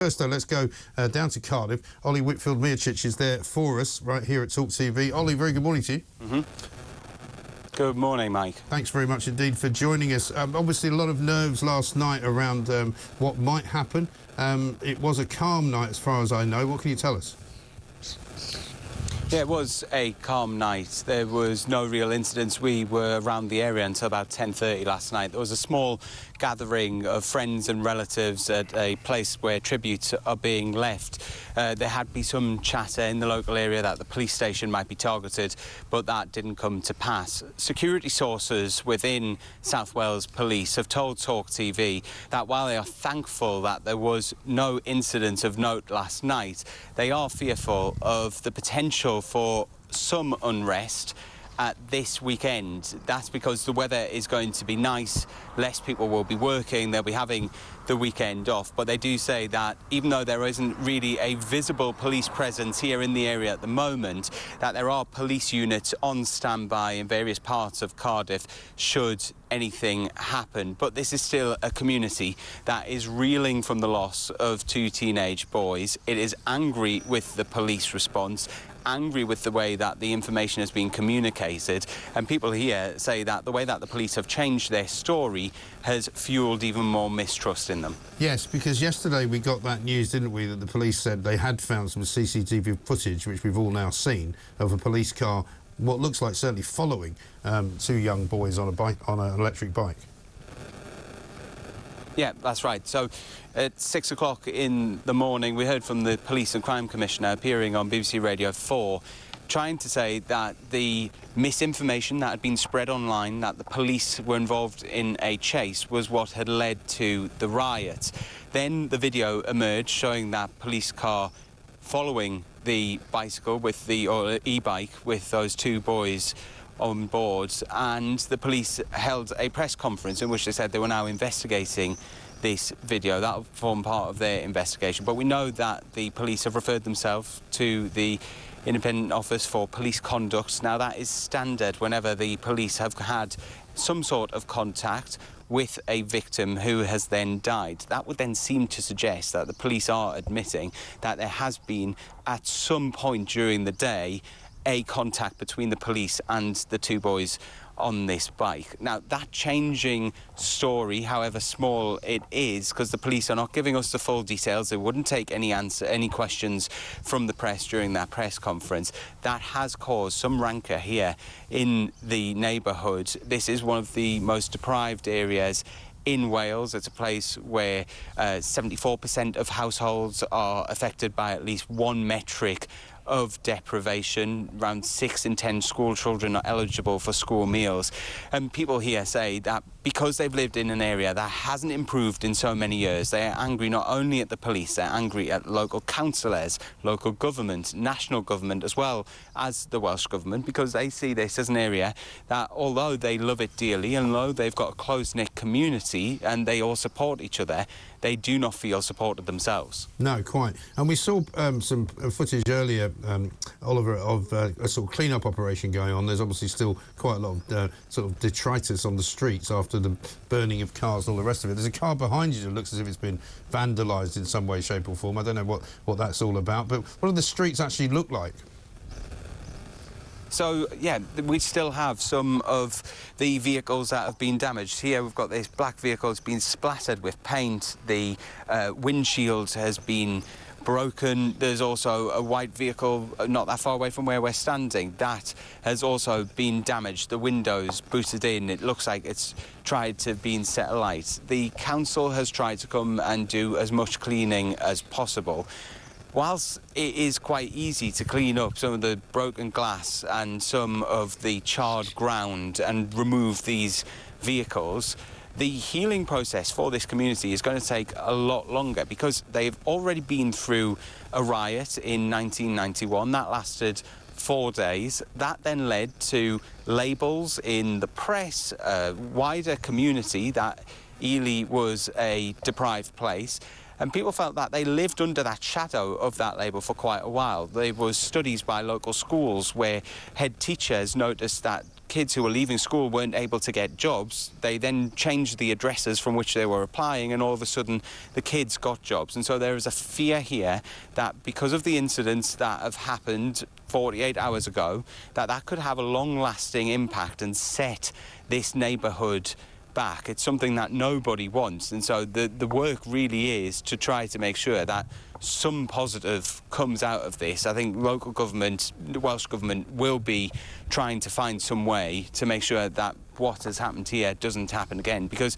First, though, let's go down to Cardiff. Ollie Whitfield-Miočić is there for us right here at TalkTV. Ollie, very good morning to you. Good morning, Mike. Thanks very much indeed for joining us. Obviously, a lot of nerves last night around what might happen. It was a calm night, as far as I know. What can you tell us? Yeah, it was a calm night. There was no real incidents. We were around the area until about 10:30 last night. There was a small gathering of friends and relatives at a place where tributes are being left. There had been some chatter in the local area that the police station might be targeted, but that didn't come to pass. Security sources within South Wales Police have told TalkTV that while they are thankful that there was no incident of note last night, they are fearful of the potential for some unrest at this weekend. That's because the weather is going to be nice, less people will be working, they'll be having the weekend off. But they do say that even though there isn't really a visible police presence here in the area at the moment, that there are police units on standby in various parts of Cardiff should anything happen. But this is still a community that is reeling from the loss of two teenage boys. It is angry with the police response, angry with the way that the information has been communicated, and people here say that the way that the police have changed their story has fueled even more mistrust in them. Yes, because yesterday we got that news, didn't we, that the police said they had found some CCTV footage, which we've all now seen, of a police car, what looks like certainly following two young boys on a bike, on an electric bike. Yeah, that's right. So at 6 o'clock in the morning, we heard from the Police and Crime Commissioner appearing on BBC Radio 4, trying to say that the misinformation that had been spread online, that the police were involved in a chase, was what had led to the riot. Then the video emerged showing that police car following the bicycle with the or e-bike with those two boys on board, and the police held a press conference in which they said they were now investigating this video. That will form part of their investigation. But we know that the police have referred themselves to the Independent Office for Police Conduct. Now, that is standard whenever the police have had some sort of contact with a victim who has then died. That would then seem to suggest that the police are admitting that there has been, at some point during the day, a contact between the police and the two boys on this bike. Now, that changing story, however small it is, because the police are not giving us the full details, they wouldn't take any questions from the press during that press conference, that has caused some rancour here in the neighbourhood. This is one of the most deprived areas in Wales. It's a place where 74% of households are affected by at least one metric of deprivation. Around 6 in 10 school children are eligible for school meals. And people here say that because they've lived in an area that hasn't improved in so many years, they are angry not only at the police, they're angry at local councillors, local government, national government, as well as the Welsh Government, because they see this as an area that, although they love it dearly, and although they've got a close-knit community and they all support each other, they do not feel supported themselves. No, quite. And we saw some footage earlier, Oliver, of a sort of clean-up operation going on. There's obviously still quite a lot of sort of detritus on the streets after the burning of cars and all the rest of it. There's a car behind you that looks as if it's been vandalised in some way, shape or form. I don't know what that's all about, but what do the streets actually look like? So, yeah, we still have some of the vehicles that have been damaged. Here we've got this black vehicle that's been splattered with paint. The windshield has been broken. There's also a white vehicle not that far away from where we're standing. That has also been damaged. The windows booted in. It looks like it's tried to be set alight. The council has tried to come and do as much cleaning as possible. Whilst it is quite easy to clean up some of the broken glass and some of the charred ground and remove these vehicles, the healing process for this community is going to take a lot longer, because they've already been through a riot in 1991 that lasted 4 days. That then led to labels in the press, a wider community that Ely was a deprived place. And people felt that they lived under that shadow of that label for quite a while. There was studies by local schools where head teachers noticed that kids who were leaving school weren't able to get jobs, they then changed the addresses from which they were applying, and all of a sudden the kids got jobs. And so there is a fear here that because of the incidents that have happened 48 hours ago, that could have a long-lasting impact and set this neighbourhood back. It's something that nobody wants, and so the work really is to try to make sure that some positive comes out of this. I think local government, the Welsh Government, will be trying to find some way to make sure that what has happened here doesn't happen again, because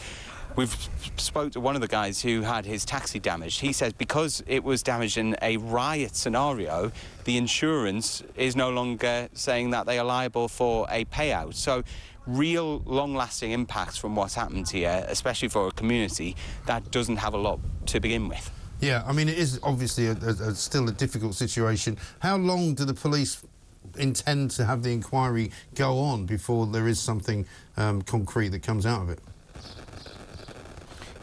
we've spoke to one of the guys who had his taxi damaged. He says because it was damaged in a riot scenario, the insurance is no longer saying that they are liable for a payout. So real long-lasting impacts from what's happened here, especially for a community that doesn't have a lot to begin with. Yeah, I mean, it is obviously still a difficult situation. How long do the police intend to have the inquiry go on before there is something concrete that comes out of it?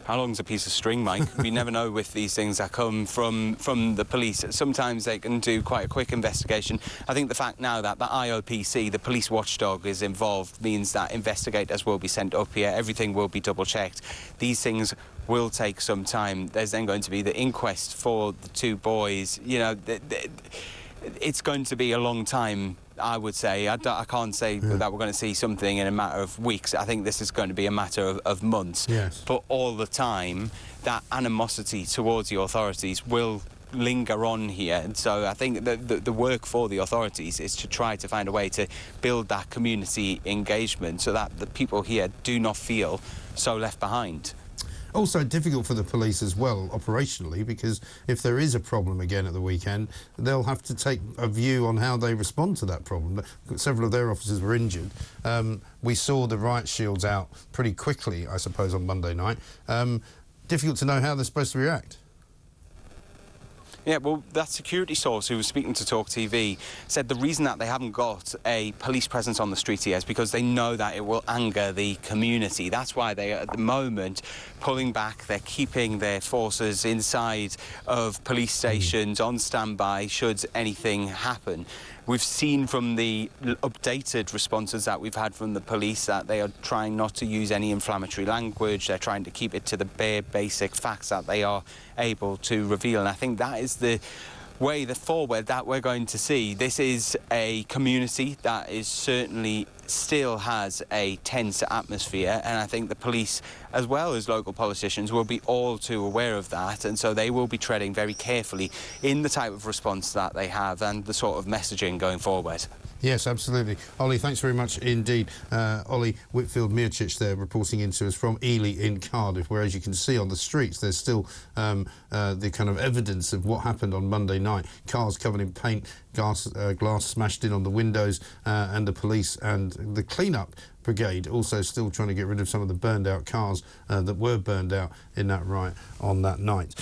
How long's a piece of string, Mike? We never know with these things that come from the police. Sometimes they can do quite a quick investigation. I think the fact now that the IOPC, the police watchdog, is involved means that investigators will be sent up here. Everything will be double-checked. These things will take some time. There's then going to be the inquest for the two boys. You know, it's going to be a long time, I would say. I can't say that we're going to see something in a matter of weeks. I think this is going to be a matter of months. Yes. But all the time, that animosity towards the authorities will linger on here. And so I think that the work for the authorities is to try to find a way to build that community engagement so that the people here do not feel so left behind. Also difficult for the police as well, operationally, because if there is a problem again at the weekend, they'll have to take a view on how they respond to that problem. Several of their officers were injured. We saw the riot shields out pretty quickly, I suppose, on Monday night. Difficult to know how they're supposed to react. Yeah, well, that security source who was speaking to TalkTV said the reason that they haven't got a police presence on the street here is because they know that it will anger the community. That's why they are, at the moment, pulling back. They're keeping their forces inside of police stations on standby should anything happen. We've seen from the updated responses that we've had from the police that they are trying not to use any inflammatory language. They're trying to keep it to the bare basic facts that they are able to reveal. And I think that is the way forward that we're going to see. This is a community that is certainly still has a tense atmosphere, and I think the police, as well as local politicians, will be all too aware of that, and so they will be treading very carefully in the type of response that they have and the sort of messaging going forward. Yes, absolutely. Ollie, thanks very much indeed. Ollie Whitfield-Miočić there reporting into us from Ely in Cardiff, where, as you can see on the streets, there's still the kind of evidence of what happened on Monday night. Cars covered in paint, glass smashed in on the windows, and the police and the clean-up brigade also still trying to get rid of some of the burned-out cars that were burned out in that riot on that night.